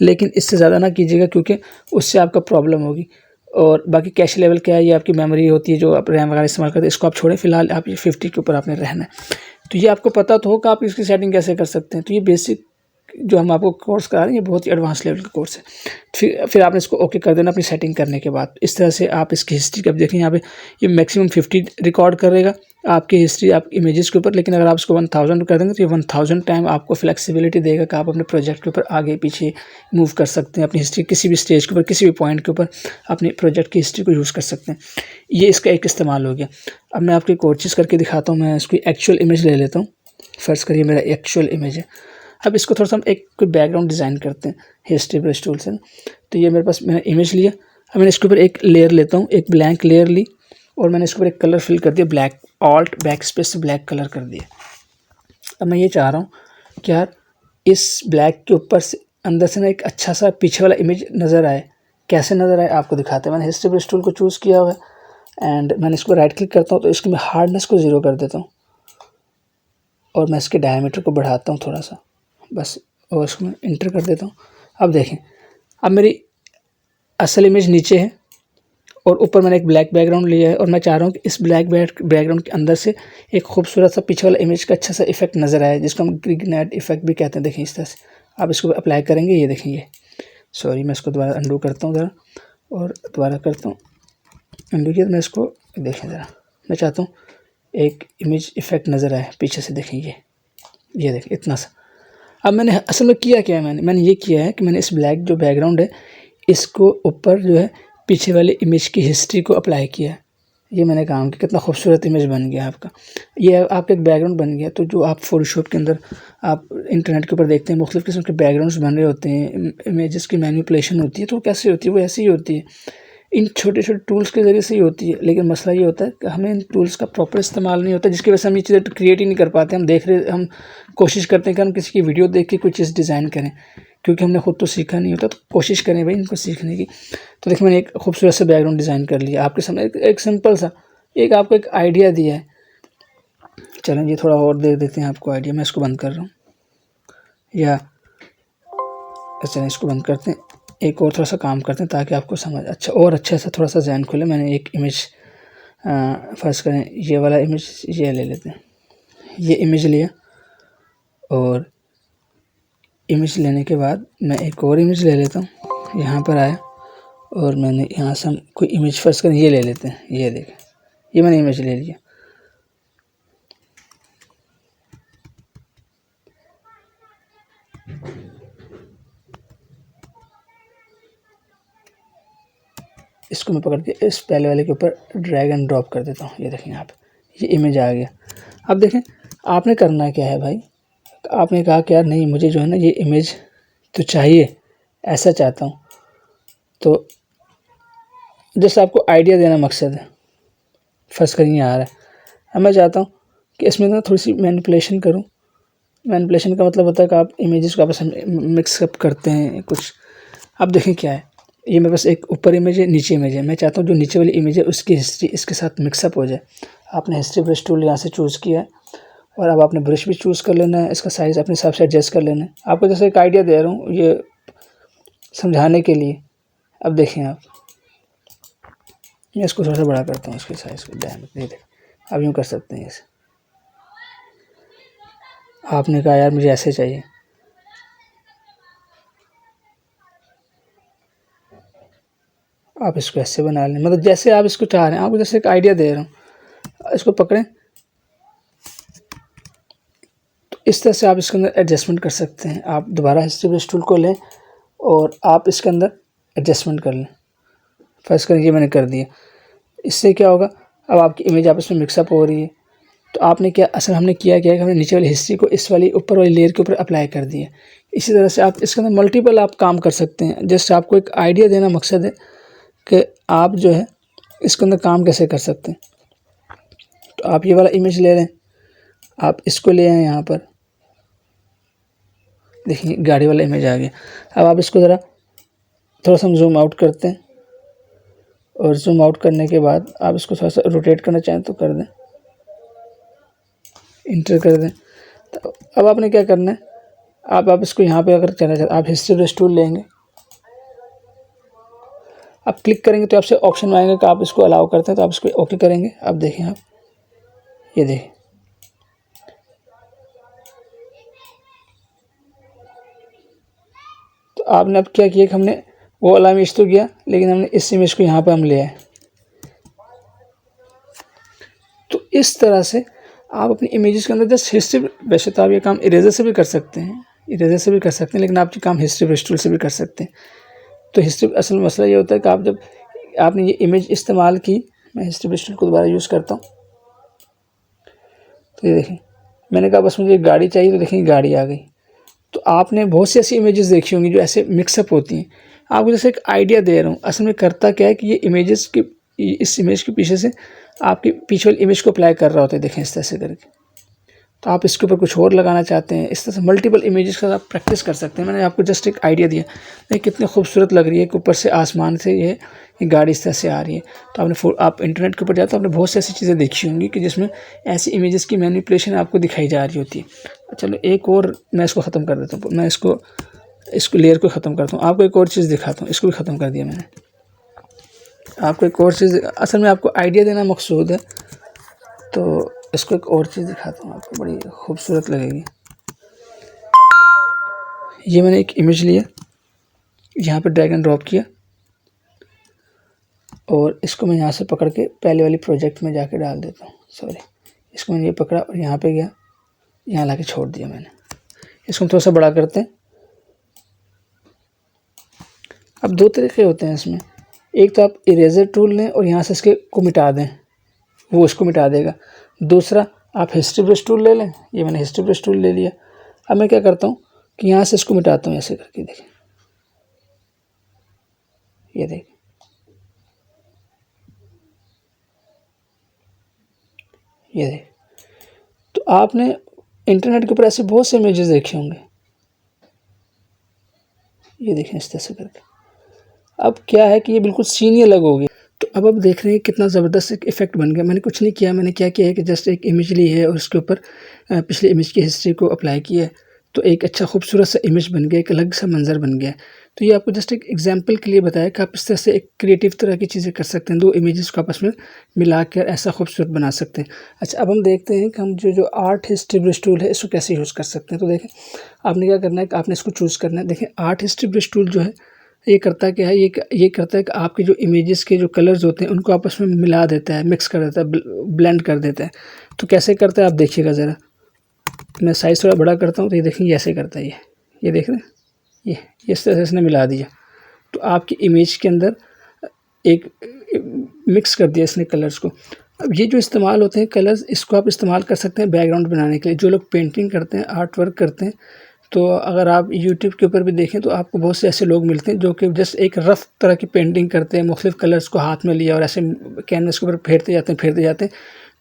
लेकिन इससे ज़्यादा ना कीजिएगा क्योंकि उससे आपका प्रॉब्लम होगी। और बाकी कैश लेवल क्या है, ये आपकी मेमोरी होती है जो आप रैम वगैरह इस्तेमाल करते हैं, इसको आप छोड़ें। फिलहाल आप ये 50 के ऊपर आपने रहना है। तो ये आपको पता तो हो कि आप इसकी सेटिंग कैसे कर सकते हैं। तो ये बेसिक जो हम आपको कोर्स करा रहे हैं ये बहुत ही एडवांस लेवल का कोर्स है। फिर आपने इसको ओके कर देना अपनी सेटिंग करने के बाद। इस तरह से आप इसकी हिस्ट्री का देखें, यहाँ पे ये मैक्सिमम 50 रिकॉर्ड करेगा आपकी हिस्ट्री आप इमेजेस के ऊपर। लेकिन अगर आप इसको 1000 कर देंगे तो ये 1000 टाइम आपको फ्लेक्सिबिलिटी देगा कि आप अपने प्रोजेक्ट के ऊपर आगे पीछे मूव कर सकते हैं। अपनी हिस्ट्री किसी भी स्टेज के ऊपर किसी भी पॉइंट के ऊपर अपने प्रोजेक्ट की हिस्ट्री को यूज़ कर सकते हैं। ये इसका एक इस्तेमाल हो गया। अब मैं आपको एक और चीज़ करके दिखाता हूँ। मैं इसकी एक्चुअल इमेज ले लेता हूँ। फ़र्ज़ करिए मेरा एक्चुअल इमेज है। अब इसको थोड़ा सा हम एक कोई बैकग्राउंड डिज़ाइन करते हैं हिस्ट्री ब्रश टूल से। तो ये मेरे पास मैंने इमेज लिया। अब मैंने इसके ऊपर एक लेयर लेता हूँ, एक ब्लैंक लेयर ली और मैंने इसके ऊपर एक कलर फिल कर दिया ब्लैक, ऑल्ट बैक स्पेस से ब्लैक कलर कर दिया। अब मैं ये चाह रहा हूँ कि यार इस ब्लैक के ऊपर से अंदर से ना एक अच्छा सा पीछे वाला इमेज नज़र आए। कैसे नज़र आए आपको दिखाते हैं। मैंने हिस्ट्री ब्रश टूल को चूज़ किया हुआ है एंड मैंने इसको राइट क्लिक करता हूँ तो इसकी मैं हार्डनेस को 0 कर देता हूँ और मैं इसके डायमीटर को बढ़ाता हूँ थोड़ा सा बस, और इसको मैं इंटर कर देता हूँ। अब देखें, अब मेरी असल इमेज नीचे है और ऊपर मैंने एक ब्लैक बैकग्राउंड लिया है और मैं चाह रहा हूँ कि इस ब्लैक बैकग्राउंड के अंदर से एक खूबसूरत सा पीछे वाला इमेज का अच्छा सा इफेक्ट नज़र आए, जिसको हम ग्रीगनेट इफेक्ट भी कहते हैं। देखें इस तरह से आप इसको अप्लाई करेंगे। ये देखेंगे, सॉरी मैं इसको दोबारा अंडू करता हूँ ज़रा और दोबारा करता हूँ अंडू किया। मैं इसको देखें ज़रा, मैं चाहता हूँ एक इमेज इफेक्ट नज़र आए पीछे से। देखेंगे ये देखें इतना सा। अब मैंने असल में किया क्या है, मैंने ये किया है कि मैंने इस ब्लैक जो बैकग्राउंड है इसको ऊपर जो है पीछे वाले इमेज की हिस्ट्री को अप्लाई किया है। ये मैंने काम किया, कितना खूबसूरत इमेज बन गया आपका। ये आपका एक बैकग्राउंड बन गया। तो जो आप फोटोशॉप के अंदर आप इंटरनेट के ऊपर देखते हैं मुख्तलिफ़ किस्म के बैकग्राउंड्स बन रहे होते हैं, इमेजेस की मैनिपुलेशन होती है, तो कैसे होती है, वो ऐसी ही होती है। इन छोटे छोटे टूल्स के ज़रिए से ही होती है। लेकिन मसला ये होता है कि हमें इन टूल्स का प्रॉपर इस्तेमाल नहीं होता, जिसकी वजह से हम ये चीज़ें क्रिएट ही नहीं कर पाते। हम कोशिश करते हैं कि हम किसी की वीडियो देख के कोई चीज़ डिज़ाइन करें, क्योंकि हमने खुद तो सीखा नहीं होता। तो कोशिश करें भाई इनको सीखने की। तो देखिए मैंने एक खूबसूरत सा बैकग्राउंड डिज़ाइन कर लिया आपके सामने, एक सिंपल सा एक आपको एक आइडिया दिया है। चलें ये थोड़ा और दे देते हैं आपको आइडिया। मैं इसको बंद कर रहा हूँ या चलें इसको बंद करते हैं, एक और थोड़ा सा काम करते हैं ताकि आपको समझ अच्छा सा थोड़ा सा जहन खुले। मैंने एक इमेज फ़र्ज़ करें ये वाला इमेज ये ले लेते हैं। ये इमेज लिया और इमेज लेने के बाद मैं एक और इमेज ले लेता हूँ। यहाँ पर आया और मैंने यहाँ से हम कोई इमेज फ़र्ज़ करें ये ले लेते हैं। ये देखें, ये मैंने इमेज ले लिया। इसको मैं पकड़ के इस पहले वाले के ऊपर ड्रैग एंड ड्रॉप कर देता हूँ। ये देखें आप, ये इमेज आ गया। अब देखें आपने करना क्या है भाई, आपने कहा कि यार नहीं मुझे जो है ना ये इमेज तो चाहिए, ऐसा चाहता हूँ। तो जैसे आपको आइडिया देना मकसद है, फ़र्ज़ करिए आ रहा है। अब मैं चाहता हूँ कि इसमें ना थोड़ी सी मैनिपुलेशन करूँ। मैनिपुलेशन का मतलब होता है कि आप इमेजेस को आपस में मिक्सअप करते हैं कुछ। अब देखें क्या है, ये मेरे पास एक ऊपर इमेज है, नीचे इमेज है। मैं चाहता हूँ जो नीचे वाली इमेज है उसकी हिस्ट्री इसके साथ मिक्सअप हो जाए। आपने हिस्ट्री ब्रश टूल यहाँ से चूज़ किया है और अब आपने ब्रश भी चूज़ कर लेना है, इसका साइज़ अपने हिसाब से एडजस्ट कर लेना है। आपको जैसे एक आइडिया दे रहा हूँ ये समझाने के लिए। अब देखें आप, मैं इसको थोड़ा सा बड़ा करता हूँ, इसके साइज़ को डायमीटर, ये देखें आप यूँ कर सकते हैं ऐसे। आपने कहा यार मुझे ऐसे चाहिए, आप इसको ऐसे बना लें, मतलब जैसे आप इसको चाह रहे हैं। आपको जैसे एक आइडिया दे रहा हूँ, इसको पकड़ें तो इस तरह से आप इसके अंदर एडजस्टमेंट कर सकते हैं। आप दोबारा हिस्ट्री ब्रश टूल को लें और आप इसके अंदर एडजस्टमेंट कर लें। फर्स्ट कर ये मैंने कर दिया। इससे क्या होगा, अब आपकी इमेज आपस में मिक्सअप हो रही है। तो आपने क्या असल हमने किया क्या है कि हमने नीचे वाली हिस्ट्री को इस वाली ऊपर वाली लेयर के ऊपर अप्लाई कर दिया। इसी तरह से आप इसके अंदर मल्टीपल आप काम कर सकते हैं। जस्ट आपको एक आइडिया देना मकसद है कि आप जो है इसके अंदर काम कैसे कर सकते हैं। तो आप ये वाला इमेज ले लें, आप इसको ले आएँ यहाँ पर, देखिए गाड़ी वाला इमेज आ गया। अब आप इसको ज़रा थोड़ा सा जूम आउट करते हैं और जूम आउट करने के बाद आप इसको थोड़ा सा रोटेट करना चाहें तो कर दें, इंटर कर दें। तो अब आपने क्या करना है, आप इसको यहाँ पे अगर करना चाहते आप हिस्ट्री ब्रश टूल लेंगे, आप क्लिक करेंगे तो आपसे ऑप्शन आएंगे कि आप इसको अलाउ करते हैं, तो आप इसको ओके करेंगे। अब देखें आप, ये देखें तो आपने अब क्या किया कि हमने वो वाला इमेज तो किया, लेकिन हमने इस इमेज को यहाँ पे हम ले आए। तो इस तरह से आप अपनी इमेजेस के अंदर जस्ट हिस्ट्री, वैसे तो आप ये काम इरेजर से भी कर सकते हैं, लेकिन आप ये काम हिस्ट्री ब्रश टूल से भी कर सकते हैं। तो हिस्ट्री असल मसला ये होता है कि आप जब आपने ये इमेज इस्तेमाल की, मैं हिस्ट्री ब्रश टूल को दोबारा यूज़ करता हूँ। तो ये देखें मैंने कहा बस मुझे एक गाड़ी चाहिए, तो देखें गाड़ी आ गई। तो आपने बहुत सी ऐसी इमेजेस देखी होंगी जो ऐसे मिक्सअप होती हैं। आपको जैसे एक आइडिया दे रहा हूँ, असल में करता क्या है कि ये इमेजेस की, इस इमेज के पीछे से आपकी पीछे वाली इमेज को अप्लाई कर रहा होता है। देखें इस तरह से करके, तो आप इसके ऊपर कुछ और लगाना चाहते हैं, इस तरह से मल्टीपल इमेजेस का आप प्रैक्टिस कर सकते हैं। मैंने आपको जस्ट एक आइडिया दिया, देखिए कितनी खूबसूरत लग रही है कि ऊपर से आसमान से ये गाड़ी इस तरह से आ रही है। तो आप इंटरनेट के ऊपर जाते तो आपने बहुत सी ऐसी चीज़ें देखी होंगी कि जिसमें ऐसी इमेजेस की मैनिपुलेशन आपको दिखाई जा रही होती है। चलो एक और मैं इसको ख़त्म कर देता हूँ, मैं इसको लेयर को ख़त्म करता हूँ। आपको एक और चीज़ दिखाता हूँ, इसको भी ख़त्म कर दिया मैंने। आपको एक और चीज़, असल में आपको आइडिया देना मकसूद है, तो इसको एक और चीज़ दिखाता हूँ आपको, बड़ी खूबसूरत लगेगी। ये मैंने एक इमेज लिया, यहाँ पर ड्रैग एंड ड्रॉप किया और इसको मैं यहाँ से पकड़ के पहले वाली प्रोजेक्ट में जाके डाल देता हूँ। सॉरी, इसको मैंने ये पकड़ा और यहाँ पे गया, यहाँ लाके छोड़ दिया मैंने। इसको हम थोड़ा सा बड़ा करते हैं। अब दो तरीके होते हैं इसमें, एक तो आप इरेजर टूल लें और यहाँ से इसके को मिटा दें, वो इसको मिटा देगा। दूसरा आप हिस्ट्री ब्रश टूल ले लें, ये मैंने हिस्ट्री ब्रश टूल ले लिया। अब मैं क्या करता हूँ कि यहाँ से इसको मिटाता हूँ ऐसे करके, देखें ये देखें, ये देखें। तो आपने इंटरनेट के ऊपर ऐसे बहुत से इमेजेस देखे होंगे, ये देखें इस तरह से करके। अब क्या है कि ये बिल्कुल सीन ही अलग हो गया। तो अब आप देख रहे हैं कितना ज़बरदस्त एक इफ़ेक्ट बन गया। मैंने कुछ नहीं किया, मैंने क्या किया है कि जस्ट एक इमेज ली है और उसके ऊपर पिछले इमेज की हिस्ट्री को अप्लाई किया है, तो एक अच्छा खूबसूरत सा इमेज बन गया, एक अलग सा मंज़र बन गया। तो ये आपको जस्ट एक एग्जांपल के लिए बताया कि आप इस तरह से एक क्रिएटिव तरह की चीज़ें कर सकते हैं, दो इमेजेस को आपस में मिला कर ऐसा खूबसूरत बना सकते हैं। अच्छा, अब हम देखते हैं कि हम जो आर्ट हिस्ट्री ब्रश टूल है इसको कैसे यूज़ कर सकते हैं। तो देखें आपने क्या करना है कि आपने इसको चूज़ करना है। देखें आर्ट हिस्ट्री ब्रश टूल जो है ये करता क्या है, ये करता है कि आपके जो इमेजेस के जो कलर्स होते हैं उनको आपस में मिला देता है, मिक्स कर देता है, ब्लेंड कर देता है। तो कैसे करता है आप देखिएगा ज़रा, मैं साइज़ थोड़ा बड़ा करता हूँ तो ये देखेंगे ऐसे करता है। ये देख रहे हैं, ये इस तरह से इसने मिला दिया। तो आपकी इमेज के अंदर एक मिक्स कर दिया इसने कलर्स को। अब ये जो इस्तेमाल होते हैं कलर्स, इसको आप इस्तेमाल कर सकते हैं बैकग्राउंड बनाने के लिए। जो लोग पेंटिंग करते हैं, आर्ट वर्क करते हैं, तो अगर आप यूट्यूब के ऊपर भी देखें तो आपको बहुत से ऐसे लोग मिलते हैं जो कि जस्ट एक रफ़ तरह की पेंटिंग करते हैं, मुख्तलिफ़ कलर्स को हाथ में लिया और ऐसे कैनवस के ऊपर फेरते जाते हैं,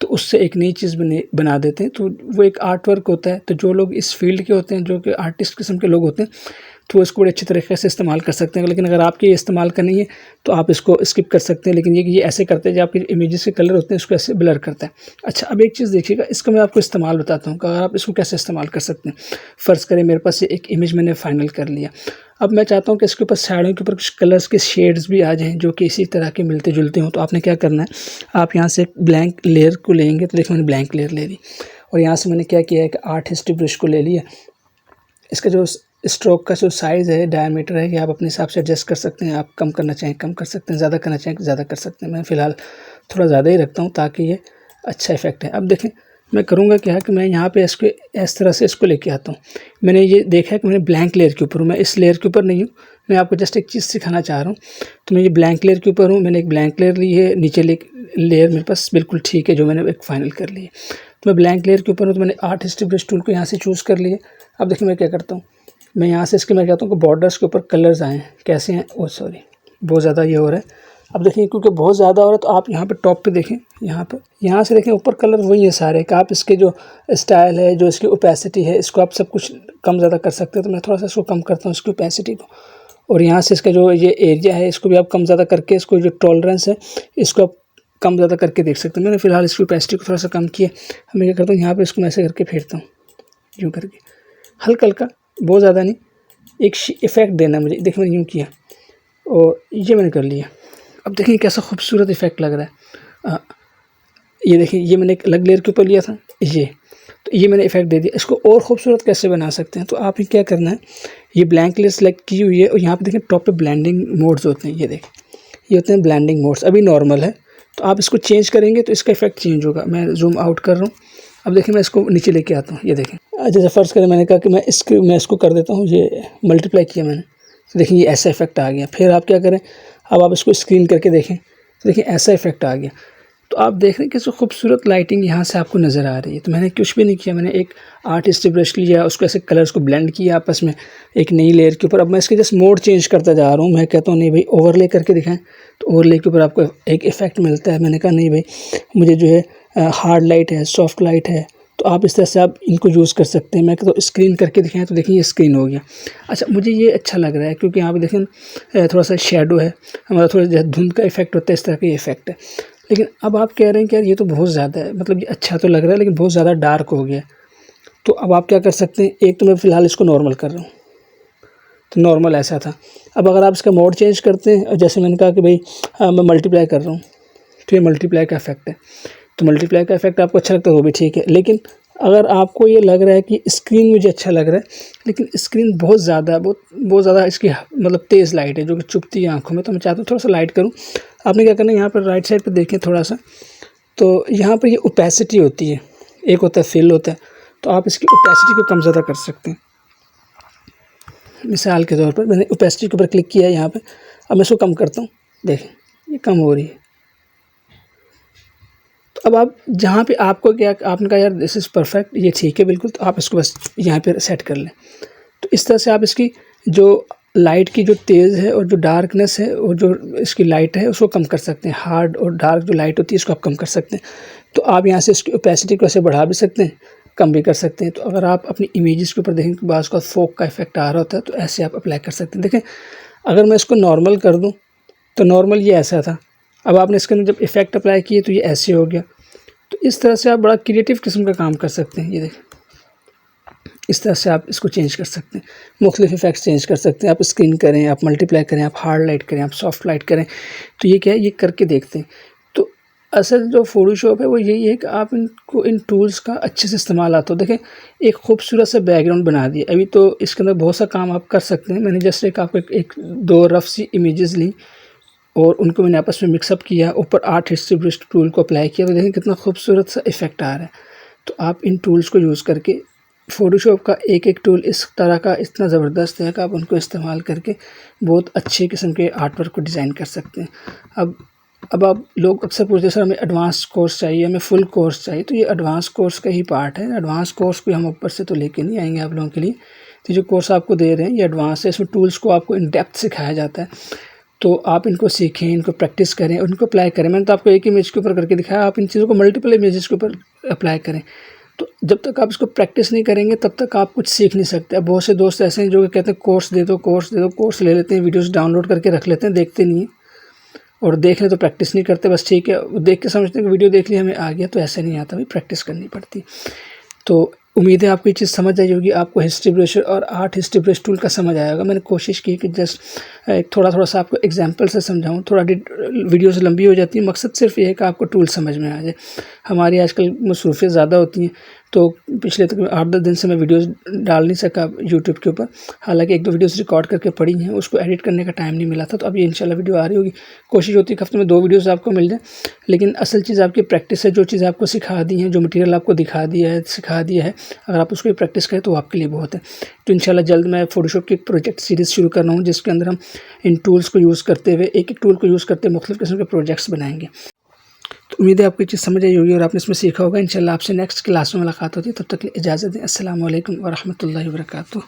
तो उससे एक नई चीज़ बना देते हैं। तो वो एक आर्ट वर्क होता है। तो जो लोग इस फील्ड के होते हैं, जो कि आर्टिस्ट किस्म के लोग होते हैं, तो इसको बड़े अच्छी तरीके से इस्तेमाल कर सकते हैं। लेकिन अगर आपके इस्तेमाल करनी है तो आप इसको स्किप कर सकते हैं। लेकिन ये ऐसे करते हैं जो आपके इमेजेस के कलर होते हैं इसको ऐसे ब्लर करता है। अच्छा, अब एक चीज़ देखिएगा, इसका मैं आपको इस्तेमाल बताता हूँ कि आप इसको कैसे इस्तेमाल कर सकते हैं। फ़र्ज़ करें मेरे पास ये एक इमेज मैंने फाइनल कर लिया। अब मैं चाहता हूँ कि इसके ऊपर साइडों के ऊपर कुछ कलर्स के शेड्स भी आ जाएँ जो कि इसी तरह के मिलते जुलते हों। तो आपने क्या करना है, आप यहाँ से एक ब्लैंक लेयर को लेंगे। तो देखो मैंने ब्लैंक लेयर ले ली और यहाँ से मैंने क्या किया है कि आर्ट हिस्ट्री ब्रश को ले लिया। इसका जो स्ट्रोक का जो साइज़ है, डायमीटर है, कि आप अपने हिसाब से एडजस्ट कर सकते हैं। आप कम करना चाहें कम कर सकते हैं, ज़्यादा करना चाहें ज़्यादा कर सकते हैं। मैं फ़िलहाल थोड़ा ज़्यादा ही रखता हूँ ताकि ये अच्छा इफ़ेक्ट है। अब देखें मैं करूँगा क्या है कि मैं यहाँ पे इसको इस तरह से इसको लेके आता हूँ। मैंने ये देखा है कि मैंने ब्लैंक लेयर के ऊपर हूँ, मैं इस लेयर के ऊपर नहीं हूँ। मैं आपको जस्ट एक चीज़ सिखाना चाह रहा हूँ। तो मैं ये ब्लैंक लेयर के ऊपर हूँ, मैंने एक ब्लैंक लेयर ली है, नीचे लेयर मेरे पास बिल्कुल ठीक है जो मैंने एक फ़ाइनल कर ली है। तो मैं ब्लैंक लेयर के ऊपर हूँ, तो मैंने आर्ट हिस्ट्री ब्रश टूल को यहाँ से चूज़ कर लिया। अब देखिए मैं क्या करता हूँ, मैं यहाँ से इसके मैं कहता हूँ कि बॉर्डर्स के ऊपर कलर्स आएँ। कैसे हैं, ओह सॉरी बहुत ज़्यादा ये हो रहा है। अब देखिए क्योंकि बहुत ज़्यादा हो रहा है तो आप यहाँ पे टॉप पे देखें, यहाँ से देखें ऊपर कलर वही है सारे कि आप इसके जो स्टाइल है, जो इसकी ओपेसिटी है, इसको आप सब कुछ कम ज़्यादा कर सकते हैं। तो मैं थोड़ा सा इसको कम करता हूँ इसकी ओपेसिटी को, और यहाँ से इसका जो ये एरिया है इसको भी आप कम ज़्यादा करके, इसको जो टॉलरेंस है इसको आप कम ज़्यादा करके देख सकते हैं। मैंने फ़िलहाल इसकी ओपेसिटी को थोड़ा सा कम किया। मैं क्या करता हूँ, यहाँ पर इसको मैं ऐसे करके फेरता हूँ, यूँ करके हल्का हल्का, बहुत ज़्यादा नहीं, एक इफ़ेक्ट देना मुझे। देखिए मैंने यूँ किया और ये मैंने कर लिया। अब देखिए कैसा खूबसूरत इफ़ेक्ट लग रहा है। ये देखिए ये मैंने एक अलग लेयर के ऊपर लिया था तो ये मैंने इफ़ेक्ट दे दिया। इसको और ख़ूबसूरत कैसे बना सकते हैं, तो आप ही क्या करना है, ये ब्लैंक लेयर सेलेक्ट की हुई है और यहाँ पे देखें टॉप पे ब्लेंडिंग मोड्स होते हैं। ये देखें ये होते हैं ब्लेंडिंग मोड्स। अभी नॉर्मल है, तो आप इसको चेंज करेंगे तो इसका इफ़ेक्ट चेंज होगा। मैं जूम आउट कर रहा हूँ। अब देखिए मैं इसको नीचे लेके आता हूँ। ये देखें जैसे फ़र्ज़ करें मैंने कहा कि मैं इसको कर देता हूँ, ये मल्टीप्लाई किया मैंने, तो देखिए ये ऐसा इफ़ेक्ट आ गया। फिर आप क्या करें, अब आप इसको स्क्रीन करके देखें तो देखिए ऐसा इफ़ेक्ट आ गया। तो आप देख रहे हैं किस खूबसूरत लाइटिंग यहाँ से आपको नज़र आ रही है। तो मैंने कुछ भी नहीं किया, मैंने एक आर्टिस्ट ब्रश लिया, उसको ऐसे कलर्स को ब्लेंड किया आपस में एक नई लेयर के ऊपर। अब मैं इसके जस्ट मोड चेंज करता जा रहा हूँ। मैं कहता हूँ नहीं भाई ओवरले करके दिखाएं, तो ओवरले के ऊपर आपको एक इफ़ेक्ट मिलता है। मैंने कहा नहीं भाई मुझे जो है हार्ड लाइट है, सॉफ्ट लाइट है, तो आप इस तरह से आप इनको यूज़ कर सकते हैं। मैं कहता हूँ स्क्रीन करके दिखाएं, तो देखिए ये स्क्रीन हो गया। अच्छा मुझे ये अच्छा लग रहा है क्योंकि यहाँ पे देखें थोड़ा सा शेडो है, हमारा थोड़ा धुंध का इफ़ेक्ट होता है, इस तरह का ये इफ़ेक्ट है। लेकिन अब आप कह रहे हैं कि यार ये तो बहुत ज़्यादा है, मतलब ये अच्छा तो लग रहा है लेकिन बहुत ज़्यादा डार्क हो गया। तो अब आप क्या कर सकते हैं, एक तो मैं फ़िलहाल इसको नॉर्मल कर रहा हूँ, तो नॉर्मल ऐसा था। अब अगर आप इसका मोड चेंज करते हैं, जैसे मैंने कहा कि भाई मैं मल्टीप्लाई कर रहा हूँ, तो ये मल्टीप्लाई का इफ़ेक्ट है। तो मल्टीप्लाई का इफ़ेक्ट आपको अच्छा लगता है वो भी ठीक है। लेकिन अगर आपको ये लग रहा है कि स्क्रीन मुझे अच्छा लग रहा है, लेकिन स्क्रीन बहुत ज़्यादा बहुत ज़्यादा इसकी मतलब तेज़ लाइट है जो कि चुभती है आँखों में, तो मैं चाहता हूँ थोड़ा सा लाइट करूँ। आपने क्या करना है, यहाँ पर राइट साइड पे देखें थोड़ा सा, तो यहाँ पर ये ओपेसिटी होती है, एक होता है फिल होता है, तो आप इसकी ओपेसिटी को कम ज़्यादा कर सकते हैं। मिसाल के तौर पर मैंने ओपेसिटी के ऊपर क्लिक किया है यहाँ पे, अब मैं इसको कम करता हूँ, देखें ये कम हो रही है। तो अब आप जहाँ पे आपको क्या, आपने कहा यार दिस इज़ परफेक्ट, ये ठीक है बिल्कुल, तो आप इसको बस यहाँ पे सेट कर लें। तो इस तरह से आप इसकी जो लाइट की जो तेज़ है और जो डार्कनेस है और जो इसकी लाइट है उसको कम कर सकते हैं। हार्ड और डार्क जो लाइट होती है इसको आप कम कर सकते हैं। तो आप यहाँ से इसकी ओपेसिटी को ऐसे बढ़ा भी सकते हैं, कम भी कर सकते हैं। तो अगर आप अपनी इमेजेस के ऊपर देखें कि बाज़ का फोक का इफ़ेक्ट आ रहा होता है, तो ऐसे आप अप्लाई कर सकते हैं। देखें अगर मैं इसको नॉर्मल कर दूँ तो नॉर्मल ये ऐसा था, अब आपने इसके अंदर जब इफ़ेक्ट अप्लाई किए तो ये ऐसे हो गया। तो इस तरह से आप बड़ा क्रिएटिव किस्म का काम कर सकते हैं। ये देखें इस तरह से आप इसको चेंज कर सकते हैं, मुख्तलिफ इफ़ेक्ट्स चेंज कर सकते हैं। आप स्क्रीन करें, आप मल्टीप्लाई करें, आप हार्ड लाइट करें, आप सॉफ्ट लाइट करें, तो ये क्या है, ये करके देखते हैं। तो असल जो फ़ोटोशॉप है वो यही है कि आप इनको इन टूल्स का अच्छे से इस्तेमाल आता हो। देखें एक खूबसूरत सा बैकग्राउंड बना दिया, अभी तो इसके अंदर बहुत सा काम आप कर सकते हैं। मैंने जस्ट आपको एक दो रफ सी इमेजेस ली और उनको मैंने आपस में मिक्सअप किया, ऊपर आर्ट हिस्ट्री ब्रश टूल को अप्लाई किया, तो देखें कितना खूबसूरत सा इफ़ेक्ट आ रहा है। तो आप इन टूल्स को यूज़ करके, फ़ोटोशॉप का एक एक टूल इस तरह का इतना ज़बरदस्त है कि आप उनको इस्तेमाल करके बहुत अच्छे किस्म के आर्ट वर्क को डिज़ाइन कर सकते हैं। अब आप लोग अक्सर पूछते हैं सर हमें एडवांस कोर्स चाहिए, हमें फुल कोर्स चाहिए, तो ये एडवांस कोर्स का ही पार्ट है। एडवांस कोर्स को हम ऊपर से तो लेके नहीं आएंगे आप लोगों के लिए। तो जो कोर्स आपको दे रहे हैं ये एडवांस है, इसमें टूल्स को आपको इन डेप्थ सिखाया जाता है। तो आप इनको सीखें, इनको प्रैक्टिस करें और इनको अप्लाई करें। मैंने तो आपको एक इमेज के ऊपर करके दिखाया, आप इन चीज़ों को मल्टीपल इमेजेस के ऊपर अप्लाई करें। तो जब तक आप इसको प्रैक्टिस नहीं करेंगे तब तक आप कुछ सीख नहीं सकते। अब बहुत से दोस्त ऐसे हैं जो कि कहते हैं कोर्स दे दो, कोर्स दे दो, कोर्स ले लेते हैं, वीडियोस डाउनलोड करके रख लेते हैं, देखते नहीं हैं, और देख लें तो प्रैक्टिस नहीं करते, बस ठीक है देख के समझते हैं कि वीडियो देख ली हमें आ गया, तो ऐसे नहीं आता भाई, प्रैक्टिस करनी पड़ती। तो उम्मीद है आपको ये चीज़ समझ आई होगी, आपको हिस्ट्री ब्रश और आर्ट हिस्ट्री ब्रश टूल का समझ आया होगा। मैंने कोशिश की कि जस्ट एक थोड़ा सा आपको एग्जांपल से समझाऊं, थोड़ा वीडियोस लंबी हो जाती है, मकसद सिर्फ ये है कि आपको टूल समझ में आ जाए। हमारी आजकल मसरूफियत ज़्यादा होती हैं, तो पिछले तक 8-10 दिन से मैं वीडियोस डाल नहीं सका यूट्यूब के ऊपर, हालांकि 1-2 वीडियोस रिकॉर्ड करके पड़ी हैं, उसको एडिट करने का टाइम नहीं मिला था। तो अब ये इंशाल्लाह वीडियो आ रही होगी, कोशिश होती है कि हफ्ते में 2 वीडियोस आपको मिल जाए, लेकिन असल चीज़ आपकी प्रैक्टिस है। जो चीज़ आपको सिखा दी है, जो मटीरियल आपको सिखा दिया है, अगर आप उसको प्रैक्टिस करें तो आपके लिए बहुत है। तो इंशाल्लाह जल्द मैं फ़ोटोशॉप की एक प्रोजेक्ट सीरीज़ शुरू कर रहा हूँ, जिसके अंदर हम इन टूल्स को यूज़ करते हुए, एक-एक टूल को यूज़ करते हुए मुख्तलिफ़ किस्म के प्रोजेक्ट्स बनाएंगे। तो उम्मीद है आपको ये चीज़ समझ आई होगी और आपने इसमें सीखा होगा। इंशाल्लाह आपसे नेक्स्ट क्लास में मुलाकात होती है, तब तक के लिए इजाज़त दें। अस्सलाम वालेकुम व रहमतुल्लाहि व बरकातुहू।